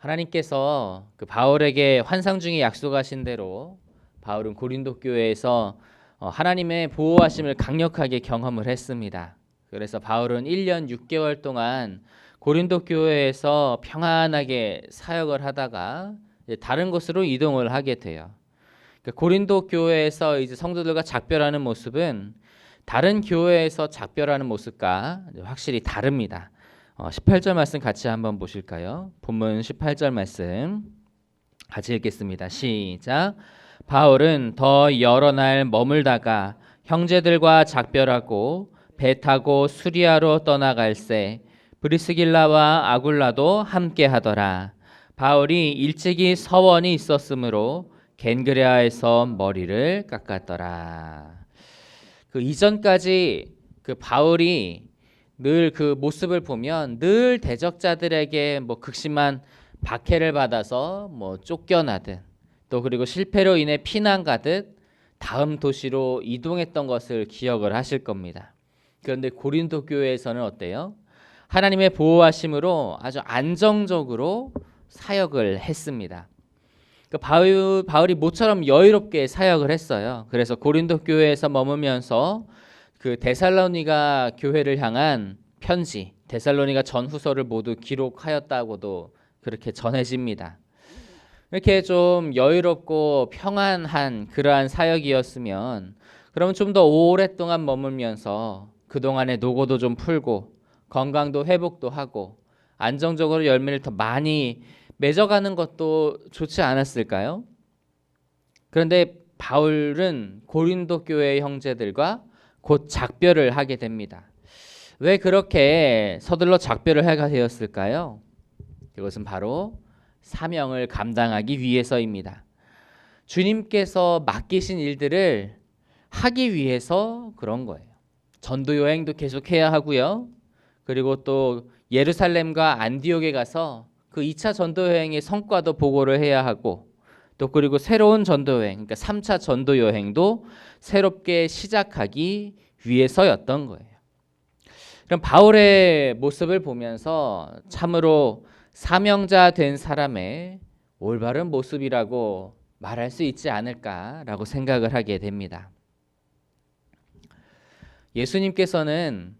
하나님께서 그 바울에게 환상 중에 약속하신 대로 바울은 고린도 교회에서 하나님의 보호하심을 강력하게 경험을 했습니다. 그래서 바울은 1년 6개월 동안 고린도 교회에서 평안하게 사역을 하다가 이제 다른 곳으로 이동을 하게 돼요. 고린도 교회에서 이제 성도들과 작별하는 모습은 다른 교회에서 작별하는 모습과 확실히 다릅니다. 18절 말씀 같이 한번 보실까요? 본문 18절 말씀 같이 읽겠습니다. 시작. 바울은 더 여러 날 머물다가 형제들과 작별하고 배 타고 수리아로 떠나갈새 브리스길라와 아굴라도 함께 하더라. 바울이 일찍이 서원이 있었으므로 겐그레아에서 머리를 깎았더라. 그 이전까지 그 바울이 늘 그 모습을 보면 늘 대적자들에게 뭐 극심한 박해를 받아서 뭐 쫓겨나든 또 그리고 실패로 인해 피난 가듯 다음 도시로 이동했던 것을 기억을 하실 겁니다. 그런데 고린도 교회에서는 어때요? 하나님의 보호하심으로 아주 안정적으로 사역을 했습니다. 바울이 모처럼 여유롭게 사역을 했어요. 그래서 고린도 교회에서 머물면서 그 데살로니가 교회를 향한 편지, 데살로니가 전후서를 모두 기록하였다고도 그렇게 전해집니다. 이렇게 좀 여유롭고 평안한 그러한 사역이었으면 그러면 좀 더 오랫동안 머물면서 그동안의 노고도 좀 풀고 건강도 회복도 하고 안정적으로 열매를 더 많이 맺어가는 것도 좋지 않았을까요? 그런데 바울은 고린도 교회의 형제들과 곧 작별을 하게 됩니다. 왜 그렇게 서둘러 작별을 하게 되었을까요? 그것은 바로 사명을 감당하기 위해서입니다. 주님께서 맡기신 일들을 하기 위해서 그런 거예요. 전도 여행도 계속해야 하고요. 그리고 또 예루살렘과 안디옥에 가서 그 2차 전도 여행의 성과도 보고를 해야 하고 또 그리고 새로운 전도 여행, 그러니까 3차 전도 여행도 새롭게 시작하기 위해서였던 거예요. 그럼 바울의 모습을 보면서 참으로 사명자 된 사람의 올바른 모습이라고 말할 수 있지 않을까라고 생각을 하게 됩니다. 예수님께서는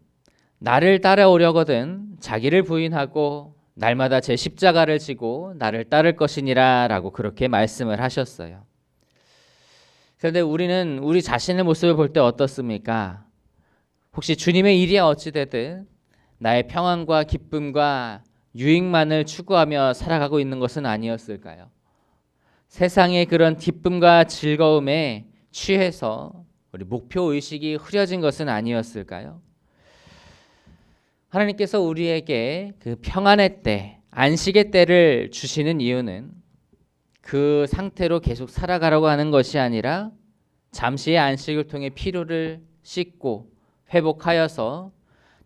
나를 따라오려거든 자기를 부인하고 날마다 제 십자가를 지고 나를 따를 것이니라 라고 그렇게 말씀을 하셨어요. 그런데 우리는 우리 자신의 모습을 볼 때 어떻습니까? 혹시 주님의 일이 어찌되든 나의 평안과 기쁨과 유익만을 추구하며 살아가고 있는 것은 아니었을까요? 세상의 그런 기쁨과 즐거움에 취해서 우리 목표의식이 흐려진 것은 아니었을까요? 하나님께서 우리에게 그 평안의 때, 안식의 때를 주시는 이유는 그 상태로 계속 살아가라고 하는 것이 아니라 잠시의 안식을 통해 피로를 씻고 회복하여서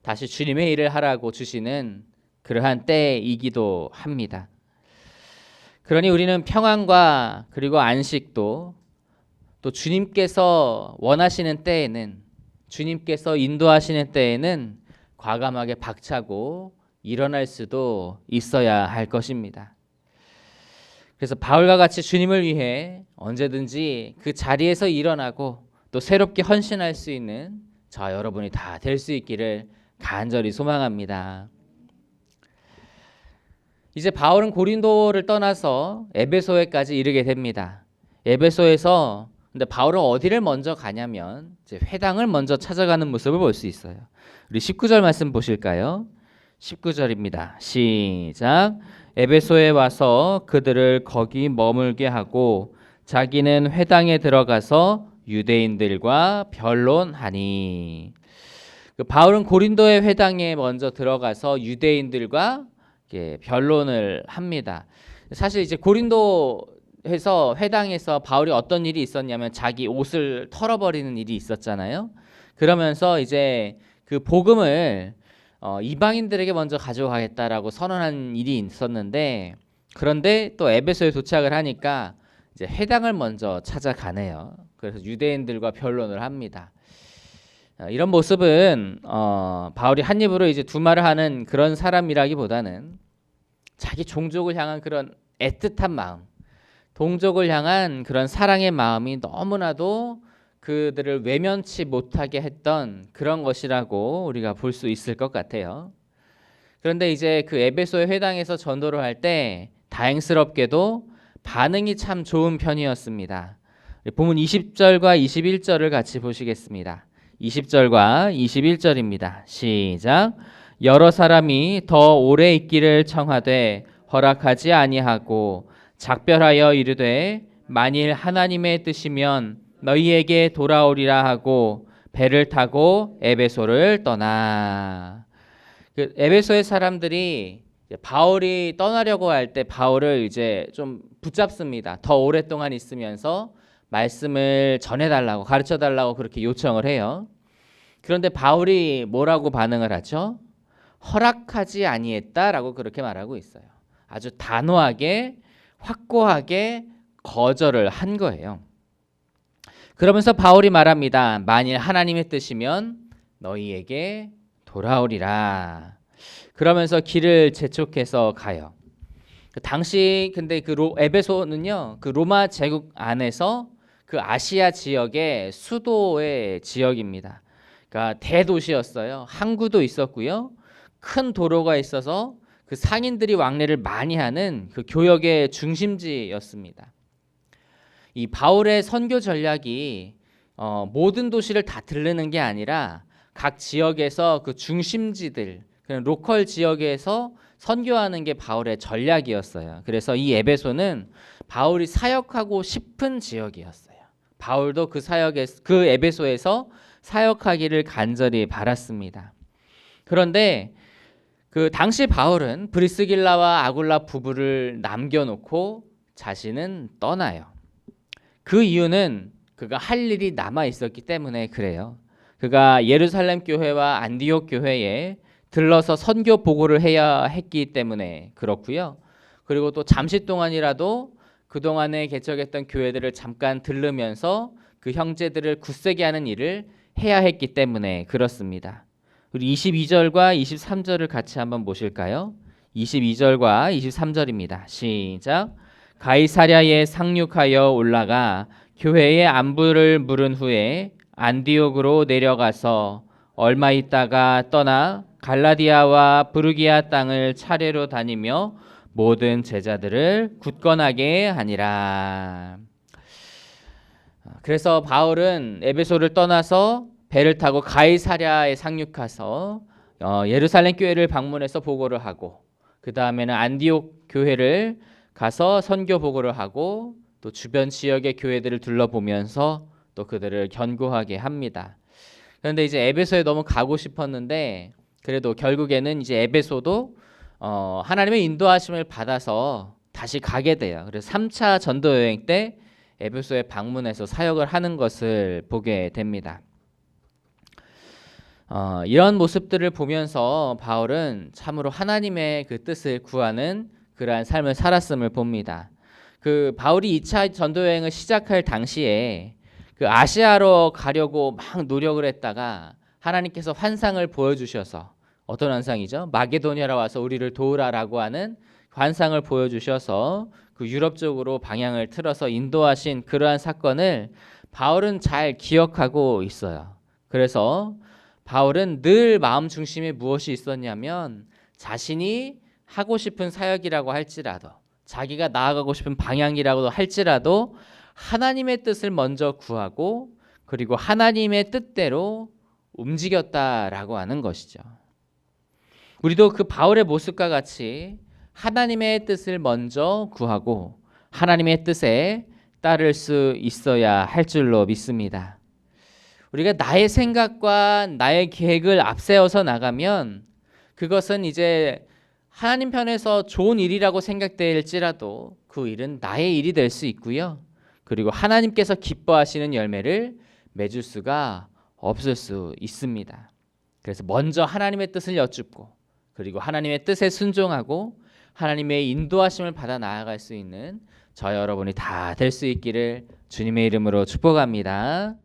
다시 주님의 일을 하라고 주시는 그러한 때이기도 합니다. 그러니 우리는 평안과 그리고 안식도 또 주님께서 원하시는 때에는, 주님께서 인도하시는 때에는 과감하게 박차고 일어날 수도 있어야 할 것입니다. 그래서 바울과 같이 주님을 위해 언제든지 그 자리에서 일어나고 또 새롭게 헌신할 수 있는 저 여러분이 다 될 수 있기를 간절히 소망합니다. 이제 바울은 고린도를 떠나서 에베소에까지 이르게 됩니다. 에베소에서 근데 바울은 어디를 먼저 가냐면 이제 회당을 먼저 찾아가는 모습을 볼 수 있어요. 우리 19절 말씀 보실까요? 19절입니다. 시작. 에베소에 와서 그들을 거기 머물게 하고 자기는 회당에 들어가서 유대인들과 변론하니. 바울은 고린도의 회당에 먼저 들어가서 유대인들과 변론을 합니다. 사실 이제 고린도에서 회당에서 바울이 어떤 일이 있었냐면 자기 옷을 털어버리는 일이 있었잖아요. 그러면서 이제 그 복음을 이방인들에게 먼저 가져가겠다라고 선언한 일이 있었는데, 그런데 또 에베소에 도착을 하니까 이제 회당을 먼저 찾아가네요. 그래서 유대인들과 변론을 합니다. 이런 모습은 바울이 한 입으로 이제 두 말을 하는 그런 사람이라기보다는 자기 종족을 향한 그런 애틋한 마음, 동족을 향한 그런 사랑의 마음이 너무나도 그들을 외면치 못하게 했던 그런 것이라고 우리가 볼 수 있을 것 같아요. 그런데 이제 그 에베소의 회당에서 전도를 할 때 다행스럽게도 반응이 참 좋은 편이었습니다. 본문 20절과 21절을 같이 보시겠습니다. 20절과 21절입니다. 시작. 여러 사람이 더 오래 있기를 청하되 허락하지 아니하고 작별하여 이르되 만일 하나님의 뜻이면 너희에게 돌아오리라 하고 배를 타고 에베소를 떠나. 그 에베소의 사람들이 바울이 떠나려고 할 때 바울을 이제 좀 붙잡습니다. 더 오랫동안 있으면서 말씀을 전해달라고, 가르쳐달라고 그렇게 요청을 해요. 그런데 바울이 뭐라고 반응을 하죠? 허락하지 아니했다라고 그렇게 말하고 있어요. 아주 단호하게 확고하게 거절을 한 거예요. 그러면서 바울이 말합니다. 만일 하나님의 뜻이면 너희에게 돌아오리라. 그러면서 길을 재촉해서 가요. 당시 근데 그 에베소는요, 그 로마 제국 안에서 그 아시아 지역의 수도의 지역입니다. 그러니까 대도시였어요. 항구도 있었고요. 큰 도로가 있어서 그 상인들이 왕래를 많이 하는 그 교역의 중심지였습니다. 이 바울의 선교 전략이 모든 도시를 다 들르는 게 아니라 각 지역에서 그 중심지들, 그냥 로컬 지역에서 선교하는 게 바울의 전략이었어요. 그래서 이 에베소는 바울이 사역하고 싶은 지역이었어요. 바울도 그 에베소에서 사역하기를 간절히 바랐습니다. 그런데 그 당시 바울은 브리스길라와 아굴라 부부를 남겨놓고 자신은 떠나요. 그 이유는 그가 할 일이 남아 있었기 때문에 그래요. 그가 예루살렘 교회와 안디옥 교회에 들러서 선교 보고를 해야 했기 때문에 그렇고요. 그리고 또 잠시 동안이라도 그동안에 개척했던 교회들을 잠깐 들르면서 그 형제들을 굳세게 하는 일을 해야 했기 때문에 그렇습니다. 우리 22절과 23절을 같이 한번 보실까요? 22절과 23절입니다. 시작. 가이사랴에 상륙하여 올라가 교회의 안부를 물은 후에 안디옥으로 내려가서 얼마 있다가 떠나 갈라디아와 부르기아 땅을 차례로 다니며 모든 제자들을 굳건하게 하니라. 그래서 바울은 에베소를 떠나서 배를 타고 가이사랴에 상륙해서 예루살렘 교회를 방문해서 보고를 하고, 그 다음에는 안디옥 교회를 가서 선교 보고를 하고, 또 주변 지역의 교회들을 둘러보면서 또 그들을 견고하게 합니다. 그런데 이제 에베소에 너무 가고 싶었는데 그래도 결국에는 이제 에베소도 하나님의 인도하심을 받아서 다시 가게 돼요. 그래서 3차 전도 여행 때 에베소에 방문해서 사역을 하는 것을 보게 됩니다. 이런 모습들을 보면서 바울은 참으로 하나님의 그 뜻을 구하는 그러한 삶을 살았음을 봅니다. 그 바울이 2차 전도 여행을 시작할 당시에 그 아시아로 가려고 막 노력을 했다가 하나님께서 환상을 보여주셔서, 어떤 환상이죠? 마게도냐로 와서 우리를 도우라라고 하는 환상을 보여주셔서 그 유럽 쪽으로 방향을 틀어서 인도하신 그러한 사건을 바울은 잘 기억하고 있어요. 그래서 바울은 늘 마음 중심에 무엇이 있었냐면 자신이 하고 싶은 사역이라고 할지라도, 자기가 나아가고 싶은 방향이라고 할지라도 하나님의 뜻을 먼저 구하고 그리고 하나님의 뜻대로 움직였다라고 하는 것이죠. 우리도 그 바울의 모습과 같이 하나님의 뜻을 먼저 구하고 하나님의 뜻에 따를 수 있어야 할 줄로 믿습니다. 우리가 나의 생각과 나의 계획을 앞세워서 나가면 그것은 이제 하나님 편에서 좋은 일이라고 생각될지라도 그 일은 나의 일이 될 수 있고요. 그리고 하나님께서 기뻐하시는 열매를 맺을 수가 없을 수 있습니다. 그래서 먼저 하나님의 뜻을 여쭙고 그리고 하나님의 뜻에 순종하고 하나님의 인도하심을 받아 나아갈 수 있는 저 여러분이 다 될 수 있기를 주님의 이름으로 축복합니다.